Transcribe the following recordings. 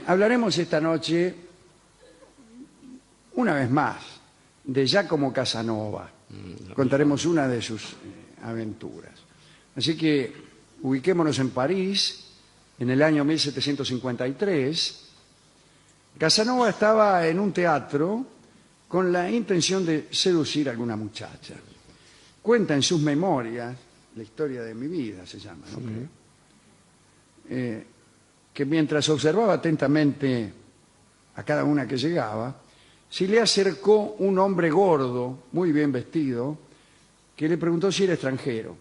Hablaremos esta noche, una vez más, de Giacomo Casanova. Contaremos una de sus aventuras. Así que ubiquémonos en París, en el año 1753. Casanova estaba en un teatro con la intención de seducir a alguna muchacha. Cuenta en sus memorias, la historia de mi vida se llama, ¿no? Que mientras observaba atentamente a cada una que llegaba, se le acercó un hombre gordo, muy bien vestido, que le preguntó si era extranjero.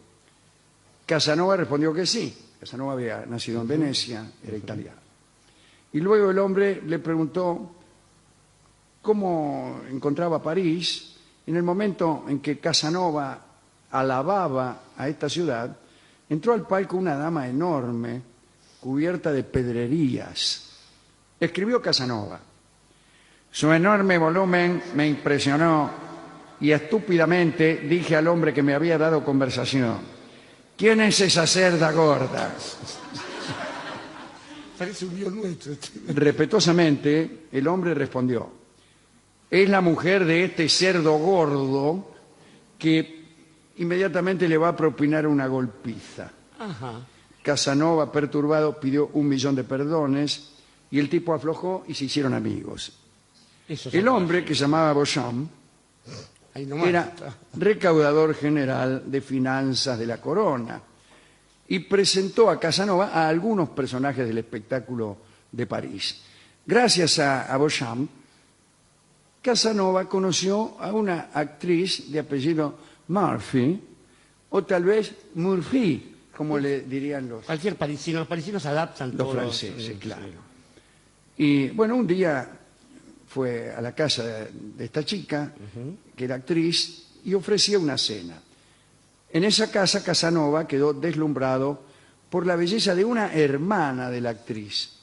Casanova respondió que sí. Casanova había nacido en Venecia, era italiano. Y luego el hombre le preguntó cómo encontraba París. En el momento en que Casanova alababa a esta ciudad, entró al palco una dama enorme, cubierta de pedrerías. Escribió Casanova: su enorme volumen me impresionó y estúpidamente dije al hombre que me había dado conversación: ¿quién es esa cerda gorda? Parece un lío nuestro. Respetuosamente, el hombre respondió: es la mujer de este cerdo gordo que inmediatamente le va a propinar una golpiza. Ajá. Casanova, perturbado, pidió 1.000.000 de perdones y el tipo aflojó y se hicieron amigos. El hombre, que se llamaba Beauchamp, era recaudador general de finanzas de la corona y presentó a Casanova a algunos personajes del espectáculo de París. Gracias a Beauchamp, Casanova conoció a una actriz de apellido Murphy, o tal vez Murphy, como le dirían los parisinos adaptan los todo. franceses, claro. Y bueno, un día fue a la casa de esta chica, que era actriz, y ofrecía una cena. En esa casa Casanova quedó deslumbrado por la belleza de una hermana de la actriz.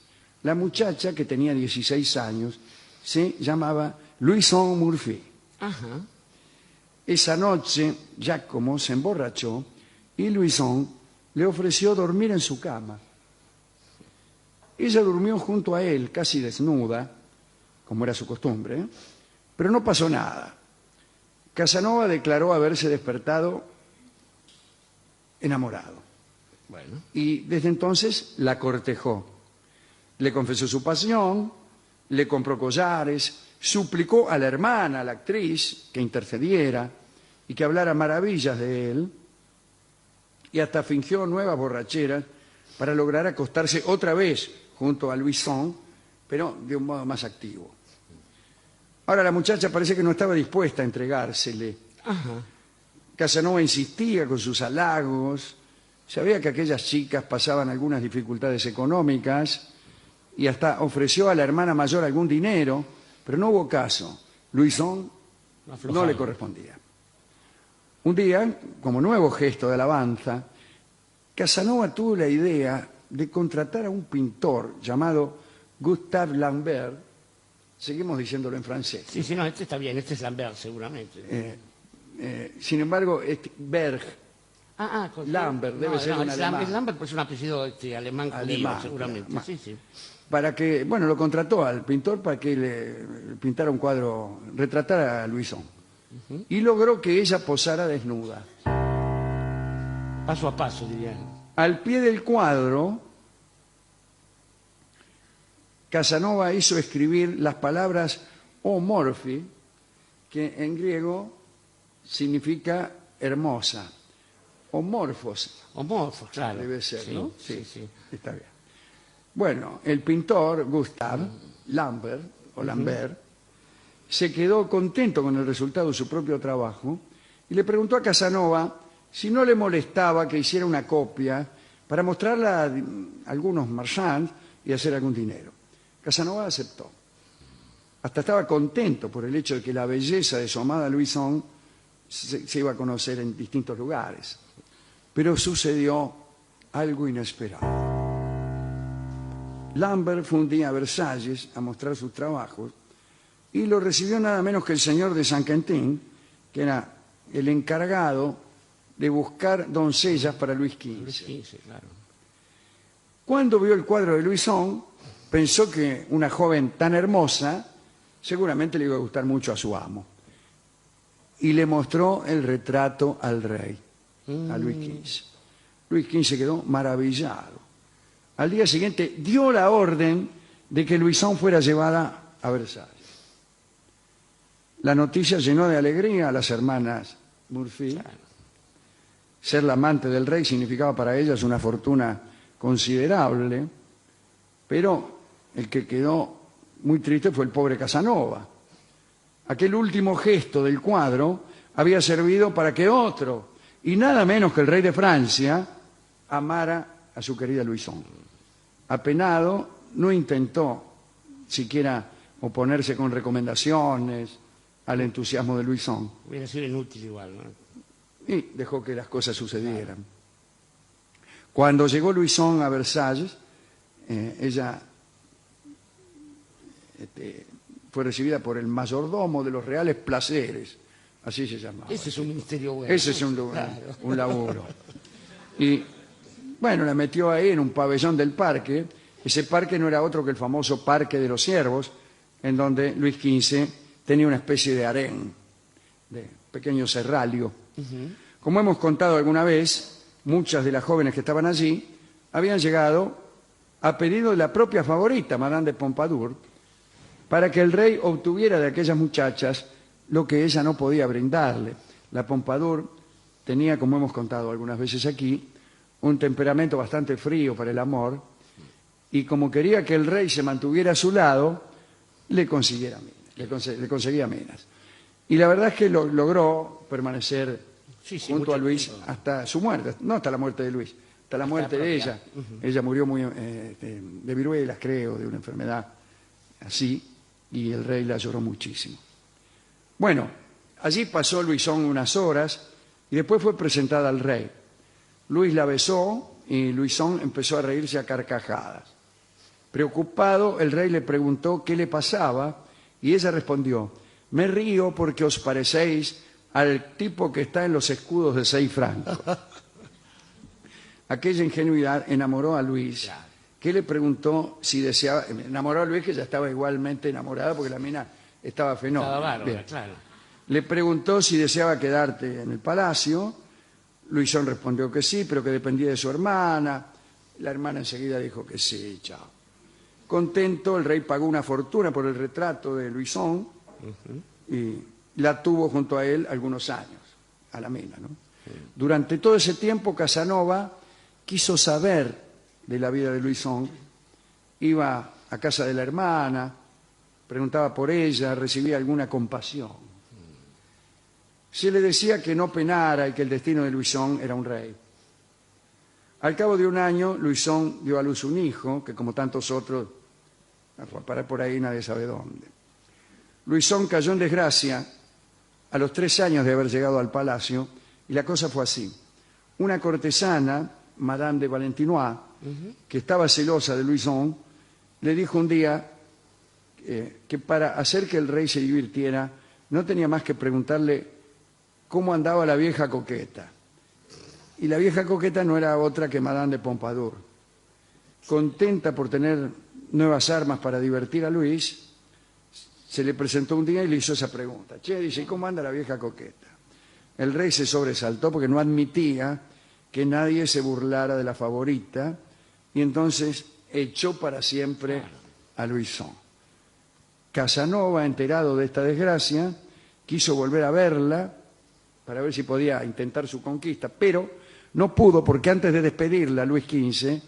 La muchacha, que tenía 16 años, se llamaba Louison Murphy. Ajá. Esa noche Giacomo se emborrachó y Louison le ofreció dormir en su cama. Ella durmió junto a él, casi desnuda, como era su costumbre, pero no pasó nada. Casanova declaró haberse despertado enamorado. Bueno. Y desde entonces la cortejó. Le confesó su pasión, le compró collares, suplicó a la hermana, a la actriz, que intercediera y que hablara maravillas de él, y hasta fingió nuevas borracheras para lograr acostarse otra vez junto a Louison, pero de un modo más activo. Ahora la muchacha parece que no estaba dispuesta a entregársele. Ajá. Casanova insistía con sus halagos, sabía que aquellas chicas pasaban algunas dificultades económicas y hasta ofreció a la hermana mayor algún dinero, pero no hubo caso. Louison no le correspondía. Un día, como nuevo gesto de alabanza, Casanova tuvo la idea de contratar a un pintor llamado Gustave Lambert. Seguimos diciéndolo en francés. Sí, no, este está bien, este es Lambert seguramente. Sin embargo, Berg, Lambert, debe ser un alemán. Lambert pues es un apellido alemán judío, seguramente. Claro. Sí. Para que, bueno, lo contrató al pintor para que le pintara un cuadro, retratara a Louison. Y logró que ella posara desnuda. Paso a paso, dirían. Al pie del cuadro, Casanova hizo escribir las palabras homorphi, que en griego significa hermosa. Homorfos. Homorfos, claro. Debe ser, sí, ¿no? Sí. Está bien. Bueno, el pintor Gustave Lambert, o Lambert, se quedó contento con el resultado de su propio trabajo y le preguntó a Casanova si no le molestaba que hiciera una copia para mostrarla a algunos marchands y hacer algún dinero. Casanova aceptó. Hasta estaba contento por el hecho de que la belleza de su amada Louison se iba a conocer en distintos lugares. Pero sucedió algo inesperado. Lambert fue un día a Versalles a mostrar sus trabajos y lo recibió nada menos que el señor de Saint-Quentin, que era el encargado de buscar doncellas para Luis XV. Luis XV, claro. Cuando vio el cuadro de Louison, pensó que una joven tan hermosa seguramente le iba a gustar mucho a su amo. Y le mostró el retrato al rey, a Luis XV. Luis XV quedó maravillado. Al día siguiente dio la orden de que Louison fuera llevada a Versalles. La noticia llenó de alegría a las hermanas Murphy. Ser la amante del rey significaba para ellas una fortuna considerable, pero el que quedó muy triste fue el pobre Casanova. Aquel último gesto del cuadro había servido para que otro, y nada menos que el rey de Francia, amara a su querida Louison. Apenado, no intentó siquiera oponerse con recomendaciones al entusiasmo de Louison. Hubiera sido inútil igual, ¿no? Y dejó que las cosas sucedieran. Cuando llegó Louison a Versalles, ella fue recibida por el mayordomo de los reales placeres, así se llamaba. Ese es un ministerio bueno. Ese es un laburo. Y bueno, la metió ahí en un pabellón del parque. Ese parque no era otro que el famoso Parque de los Ciervos, en donde Luis XV tenía una especie de harén, de pequeño serralio. Como hemos contado alguna vez, muchas de las jóvenes que estaban allí habían llegado a pedido de la propia favorita, Madame de Pompadour, para que el rey obtuviera de aquellas muchachas lo que ella no podía brindarle. La Pompadour tenía, como hemos contado algunas veces aquí, un temperamento bastante frío para el amor, y como quería que el rey se mantuviera a su lado, le conseguía minas. Y la verdad es que logró permanecer junto a Luis hasta su muerte, no hasta la muerte de Luis, hasta la muerte de ella. Ella murió muy de viruelas, creo, de una enfermedad así, y el rey la lloró muchísimo. Bueno, allí pasó Louison unas horas y después fue presentada al rey. Luis la besó y Louison empezó a reírse a carcajadas. Preocupado, el rey le preguntó qué le pasaba y ella respondió: me río porque os parecéis al tipo que está en los escudos de 6 francos. Aquella ingenuidad enamoró a Luis, que le preguntó si deseaba... Enamoró a Luis, que ya estaba igualmente enamorada porque la mina estaba fenómena. Estaba bárbara, claro. Le preguntó si deseaba quedarte en el palacio. Louison respondió que sí, pero que dependía de su hermana. La hermana enseguida dijo que sí, chao. Contento, el rey pagó una fortuna por el retrato de Louison y la tuvo junto a él algunos años, a la mina, ¿no? Durante todo ese tiempo, Casanova quiso saber de la vida de Louison, iba a casa de la hermana, preguntaba por ella, recibía alguna compasión. Se le decía que no penara y que el destino de Louison era un rey. Al cabo de un año, Louison dio a luz un hijo, que como tantos otros, fue a parar por ahí nadie sabe dónde. Louison cayó en desgracia a los 3 años de haber llegado al palacio, y la cosa fue así. Una cortesana, Madame de Valentinois, que estaba celosa de Louison, le dijo un día que para hacer que el rey se divirtiera, no tenía más que preguntarle cómo andaba la vieja coqueta. Y la vieja coqueta no era otra que Madame de Pompadour. Contenta por tener nuevas armas para divertir a Luis, se le presentó un día y le hizo esa pregunta. Che, dice, ¿cómo anda la vieja coqueta? El rey se sobresaltó porque no admitía que nadie se burlara de la favorita, y entonces echó para siempre a Louison. Casanova, enterado de esta desgracia, quiso volver a verla para ver si podía intentar su conquista, pero no pudo porque antes de despedirla, Luis XV,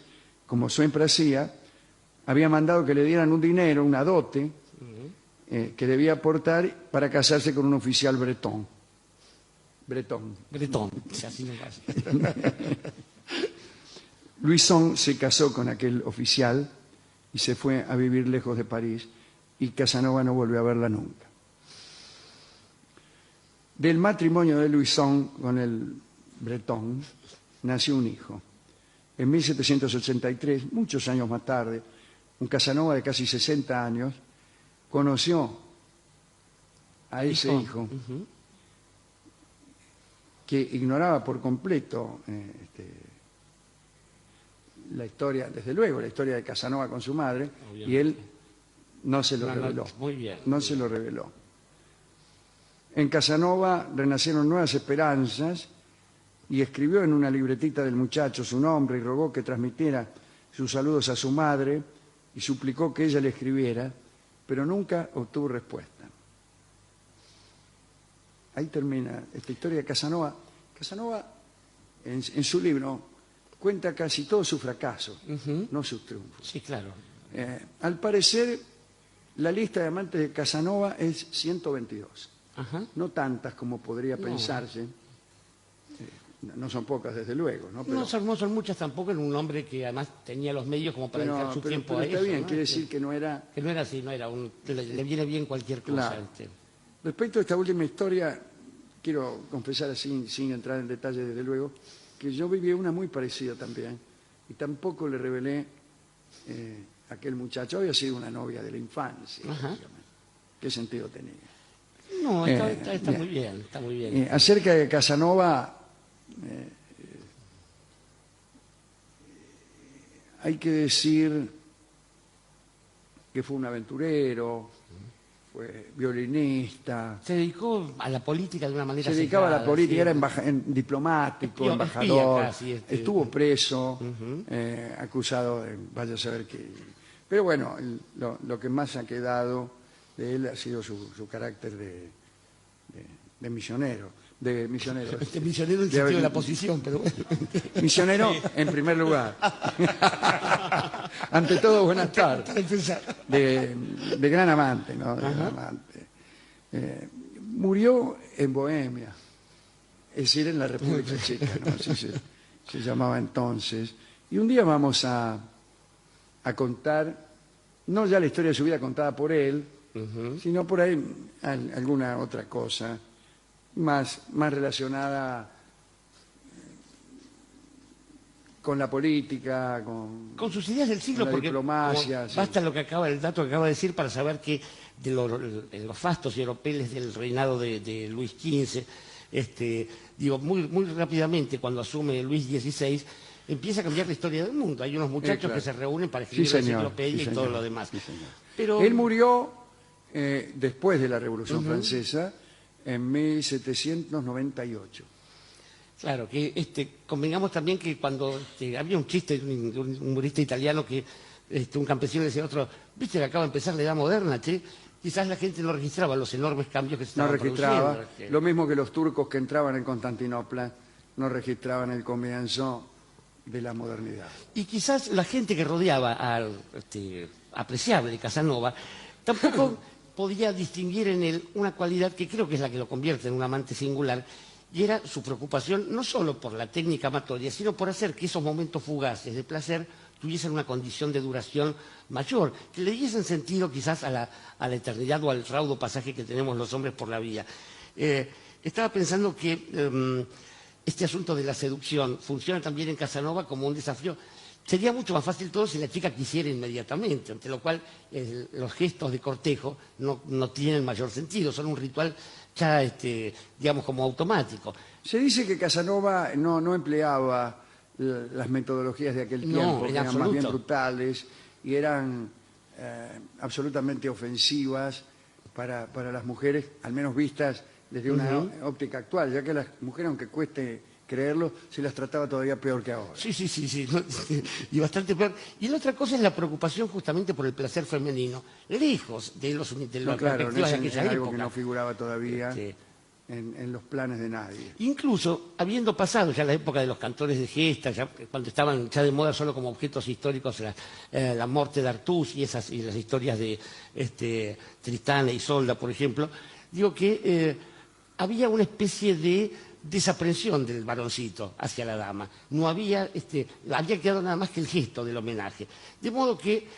como siempre hacía, había mandado que le dieran un dinero, una dote, que debía aportar para casarse con un oficial bretón. Bretón, así no pasa. Louison se casó con aquel oficial y se fue a vivir lejos de París, y Casanova no volvió a verla nunca. Del matrimonio de Louison con el bretón nació un hijo. En 1783, muchos años más tarde, un Casanova de casi 60 años conoció a ese hijo que ignoraba por completo la historia, desde luego, la historia de Casanova con su madre, y él no se lo reveló. Muy bien. No se lo reveló. En Casanova renacieron nuevas esperanzas y escribió en una libretita del muchacho su nombre y rogó que transmitiera sus saludos a su madre y suplicó que ella le escribiera, pero nunca obtuvo respuesta. Ahí termina esta historia de Casanova. Casanova, en su libro, cuenta casi todo su fracaso, no sus triunfos. Sí, claro. Al parecer, la lista de amantes de Casanova es 122. Ajá. No tantas como podría pensarse. No son pocas, desde luego, ¿no? Pero, No son muchas tampoco en un hombre que además tenía los medios como para dedicar su tiempo a está eso. bien, ¿no? quiere decir que no era... Que no era así, le viene bien cualquier cosa. Claro. Respecto a esta última historia, quiero confesar así, sin entrar en detalle desde luego, que yo viví una muy parecida también, y tampoco le revelé a aquel muchacho. Había sido una novia de la infancia. ¿Qué sentido tenía? No, está muy bien, está muy bien. Acerca de Casanova, hay que decir que fue un aventurero, fue violinista. Se dedicó a la política de una manera Se dedicaba a la política, sí. era diplomático, Espía embajador, casi, estuvo preso, acusado de vaya a saber qué. Pero bueno, lo que más ha quedado de él ha sido su carácter de misionero. De misionero. Este misionero en el sentido de la posición, pero bueno. Misionero en primer lugar. Ante todo, buenas tardes. De gran amante, ¿no? De gran amante. Murió en Bohemia, es decir, en la República Checa, ¿no? Así se llamaba entonces. Y un día vamos a contar, no ya la historia de su vida contada por él, sino por ahí alguna otra cosa más relacionada con la política, con sus ideas del siglo, la porque diplomacia. Sí. Basta el dato que acaba de decir para saber que de los fastos y oropeles del reinado de Luis XV, muy rápidamente cuando asume Luis XVI, empieza a cambiar la historia del mundo. Hay unos muchachos claro. que se reúnen para escribir la enciclopedia y todo lo demás. Sí, pero él murió después de la Revolución Francesa, en 1798. Claro, que convengamos también que cuando había un chiste de un humorista italiano que un campesino le decía a otro, viste que acaba de empezar la edad moderna, che, quizás la gente no registraba los enormes cambios que se estaban registraba, produciendo. lo mismo que los turcos que entraban en Constantinopla no registraban el comienzo de la modernidad. Y quizás la gente que rodeaba al apreciable Casanova tampoco podía distinguir en él una cualidad que creo que es la que lo convierte en un amante singular, y era su preocupación no solo por la técnica amatoria, sino por hacer que esos momentos fugaces de placer tuviesen una condición de duración mayor, que le diesen sentido quizás a la eternidad o al raudo pasaje que tenemos los hombres por la vida. Estaba pensando que este asunto de la seducción funciona también en Casanova como un desafío. Sería mucho más fácil todo si la chica quisiera inmediatamente, ante lo cual los gestos de cortejo no tienen mayor sentido, son un ritual ya, digamos, como automático. Se dice que Casanova no empleaba las metodologías de aquel tiempo, que eran más bien brutales y eran absolutamente ofensivas para las mujeres, al menos vistas desde una óptica actual, ya que las mujeres, aunque cueste creerlo, se las trataba todavía peor que ahora. Sí, y bastante peor. Y la otra cosa es la preocupación justamente por el placer femenino, lejos de las perspectivas de aquella algo época. que no figuraba todavía en los planes de nadie. Incluso, habiendo pasado ya la época de los cantores de gesta, ya, cuando estaban ya de moda solo como objetos históricos la muerte de Artús y las historias de Tristán e Isolda, por ejemplo, digo que había una especie de desaprensión del varoncito hacia la dama. No había quedado nada más que el gesto del homenaje. De modo que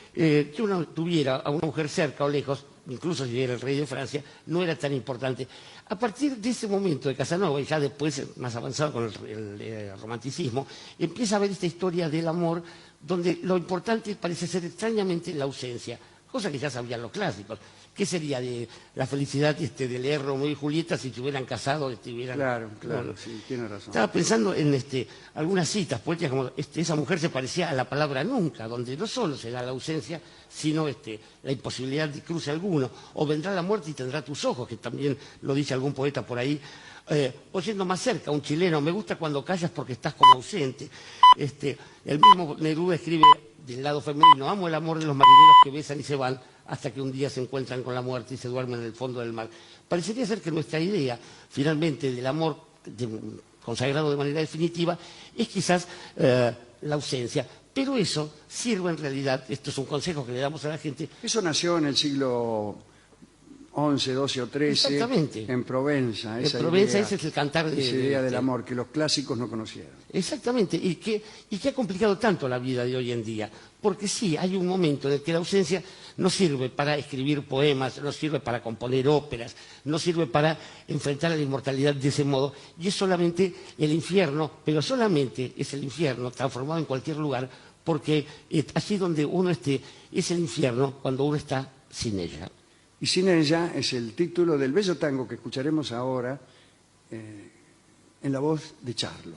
uno tuviera a una mujer cerca o lejos, incluso si era el rey de Francia, no era tan importante. A partir de ese momento de Casanova, y ya después, más avanzado con el romanticismo, empieza a ver esta historia del amor, donde lo importante parece ser extrañamente la ausencia. cosa que ya sabían los clásicos. ¿Qué sería de la felicidad de leer Romeo y Julieta si se hubieran casado? Claro, sí, tiene razón. Estaba pensando en algunas citas poéticas, como esa mujer se parecía a la palabra nunca, donde no solo se da la ausencia, sino la imposibilidad de cruce alguno. O vendrá la muerte y tendrá tus ojos, que también lo dice algún poeta por ahí. Oyendo más cerca, un chileno, me gusta cuando callas porque estás como ausente. El mismo Neruda escribe del lado femenino, amo el amor de los marineros que besan y se van hasta que un día se encuentran con la muerte y se duermen en el fondo del mar. Parecería ser que nuestra idea, finalmente, del amor consagrado de manera definitiva, es quizás la ausencia. Pero eso sirve en realidad, esto es un consejo que le damos a la gente. Eso nació en el siglo XI, XII o XIII, exactamente, en Provenza. En Provenza ese es el cantar esa idea del amor que los clásicos no conocieron. Exactamente, y que ha complicado tanto la vida de hoy en día. Porque sí, hay un momento en el que la ausencia no sirve para escribir poemas, no sirve para componer óperas, no sirve para enfrentar a la inmortalidad de ese modo, y es solamente el infierno, pero solamente es el infierno transformado en cualquier lugar, porque así donde uno esté, es el infierno cuando uno está sin ella. Y sin ella es el título del bello tango que escucharemos ahora en la voz de Charlo.